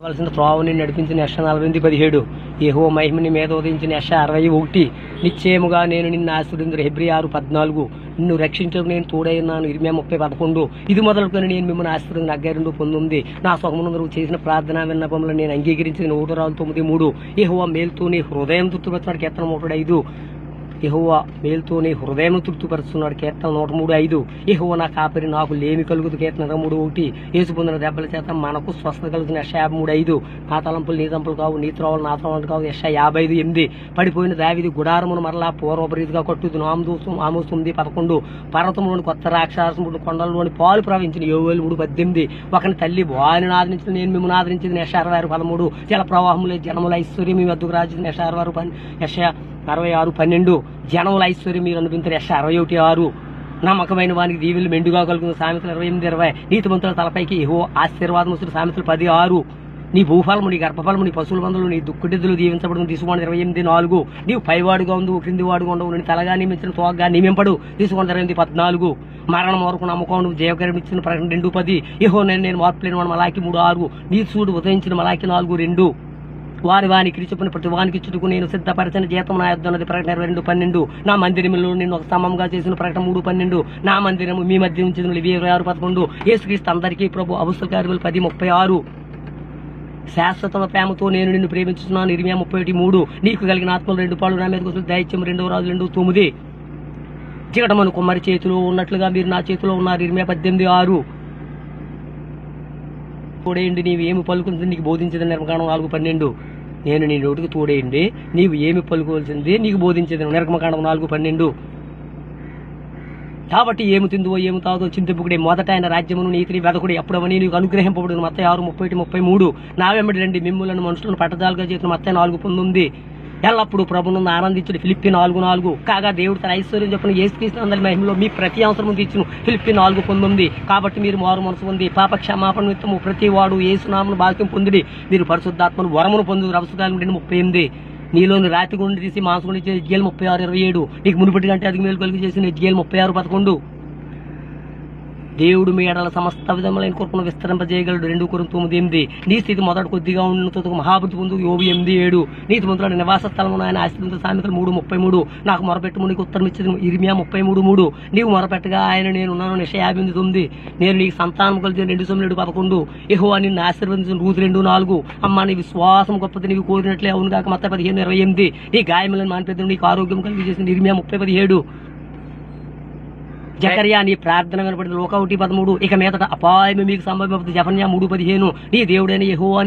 కావలసిన త్రోవని నడిపించిన యెషయా 48:17 యెహోవా మహిమని మీద ఉదయించిన యెషయా 61 నిశ్చయముగా నేను నిన్ను ఆశీర్వదించుదును హెబ్రీ 6:14 నిన్ను రక్షించడానికి నేను తోడై ఉన్నాను ఇర్మీయా 30:11 ఇది మొదలుకొని నేను మిమ్మల్ని ఆశీర్వదించిన హగ్గై 2:19 నా సుఖమునందు చేసిన ప్రార్థన విన్నపములను నేను అంగీకరించిన 1 యెహోవా మేలుతో నీ హృదయం తృప్తిపరచున్నాడు కీర్తన 105 యెహోవా మేలుతో నీ హృదయం తృప్తిపరుస్తున్నాడు కీర్తన 103:5 యెహోవా నా కాపరి నాకు లేమి కలుగుదు కీర్తన 23:1 యేసు పొందిన దెబ్బల చేత మనకు స్వస్థత కలుగుతున్న యెషయా 53:5 నా తలంపులు నీ తలంపులు కావు నీ త్రోవలు నా త్రోవలు కావు యెషయా 55:8 పడిపోయిన దావీదు గుడారమును మరలా పూర్వపరీతిగా కట్టుదు ఆమోసు 9:11 పర్వతంలోని కొత్త రాక్షసముడు కొండలలోని పాలు ప్రవహించిన యోవేలు 3:18 ఒకని తల్లి వారిని ఆదరించిన నేను మిమ్మల్ని ఆదరించింది యెషయా 66:13 జల ప్రవాహములే జనముల ఐశ్వర్యం మీ వద్దకు రాజు యెషయా 66:12 జనముల ఐశ్వర్యం మీరు అనుభవించారు యెషయా 61:6 నమ్మకమైన వానికి దీవెలు మెండుగా కలుగుతుంది సామెతలు 28:20 నీతిమంతుల తలపైకి యెహోవా ఆశీర్వాదం సామెతలు 10:6 నీ భూఫలము నీ గర్భఫలము నీ పశువుల మందులు నీ దుక్కుడిద్దులు దీవించబడుతుంది తీసుకోండి 28:4 నీవు పైవాడుగా ఉండు క్రింది వాడుగా ఉండవు నీ తలగా నియమించిన తోగ్గా నియమింపడు తీసుకోండి 28:14 మరణం వరకు నమ్మకం జయకరం ఇచ్చిన ప్రకటన 2:10 యెహోవా నేను మార్పు లేని వాడు మలాకి 3:6 నీ చూడు ఉదయించిన మలాకి 4:2 వారి వానికి చెప్పిన ప్రతి వానికి ఇచ్చుటకు నేను సిద్ధపరిచిన జీతం నా యొద్ద ఉన్నది ప్రకటన 22:12 నా మందిరంలో నేను ఒక స్తంభంగా చేసిన ప్రకటన 3:12 నా మందిరము మీ మధ్య ఉంచిన 26:11 యేసుక్రీస్తు అందరికీ ప్రభు అపుస్తల కార్యములు 10:36 శాశ్వత ప్రేమతో నేను నిన్ను ప్రేమించుతున్నాను ఇర్మీయా 31:3 నీకు కలిగిన ఆత్మలు 2 పాలు నా మీద కోసం దైత్యం 2 రాజులు 2:9 జిగటమను కుమ్మరి చేతిలో ఉన్నట్లుగా మీరు నా చేతిలో ఉన్నారు ఇర్మీయా 18:6 తోడేయండి నీవు ఏమి పలుకుతుంది నీకు బోధించేది నిర్మకాండం 4:12 నేను నీ నోటికి తోడేయండి నీవు ఏమి పలుకోవాల్సింది నీకు బోధించేది నిర్మకాండం 4:12 కాబట్టి ఏమి తిందువో ఏమి తాగుదో చింతింపుకుడే మొదట ఆయన రాజ్యమును నీతిని వెదకుడి అప్పుడవని నీకు అనుగ్రహింపబడును మత్తయి 6:31-33 నా వెంబడి రండి మిమ్ములను మనుషులను పట్టజాలుగా చేసిన మత్తయి 4:19 ఎల్లప్పుడు ప్రభునందు ఆనందించుడు ఫిలిప్పీ 4:4 కాగా దేవుడు తన ఐశ్వర్యం చెప్పిన యేసుక్రీస్తు అందరి మహిమలో మీ ప్రతి అవసరం తీర్చును ఫిలిప్పీ 4:19 కాబట్టి మీరు మారు మనసు పొంది పాప క్షమాపణ నిమిత్తము ప్రతి వాడు యేసునామమున బాప్తిసం పొందిడి మీరు పరిశుద్ధాత్మను వరమును పొందుదురు అపొస్తలుల 2:38 నీలోని రాతి గుండి తీసి మాంసం గుండి చేసి ఎజ్కేలు 36:27 నీకు మునుపటి కంటే అధిక మేలు కలిగి చేసిన ఎజ్కేలు 36:11 దేవుడు మీ ఎడల సమస్త విధములైన కృపను విస్తరింపజేయగలడు 2 కొరింథీయులు 9:8 నీ స్థితి మొదట కొద్దిగా ఉన్నతో మహాబుద్ధి పొందు యోబు 8:7 నీతి మంతుల నివాస స్థలమును ఆయన ఆశీర్వదించిన సామెతలు 3:33 నాకు మొరపెట్టుము నీకు ఉత్తరం ఇచ్చేది ఇర్మీయా 33:3 నీవు మొరపెట్టగా ఆయన నేనున్నాను యెషయా 58:9 నేను నీకు సంతానం కలిగిన 2:11 యెహోవా నిన్ను ఆశీర్వదించిన రూతు 2:4 అమ్మ నీ విశ్వాసం గొప్పది నీవు కోరినట్లే అవును కాక మత్తయి 15:28 నీ గాయములను మానిపెద్దు నీకు ఆరోగ్యం కలిగి చేసిన ఇర్మీయా 30:17 జకర్యా నీ ప్రార్థన వినపడింది లూకా 1:13 ఇక మీదట అపాయము మీకు సంభవింపదు జెఫన్యా 3:15 నీ దేవుడైన యెహోవా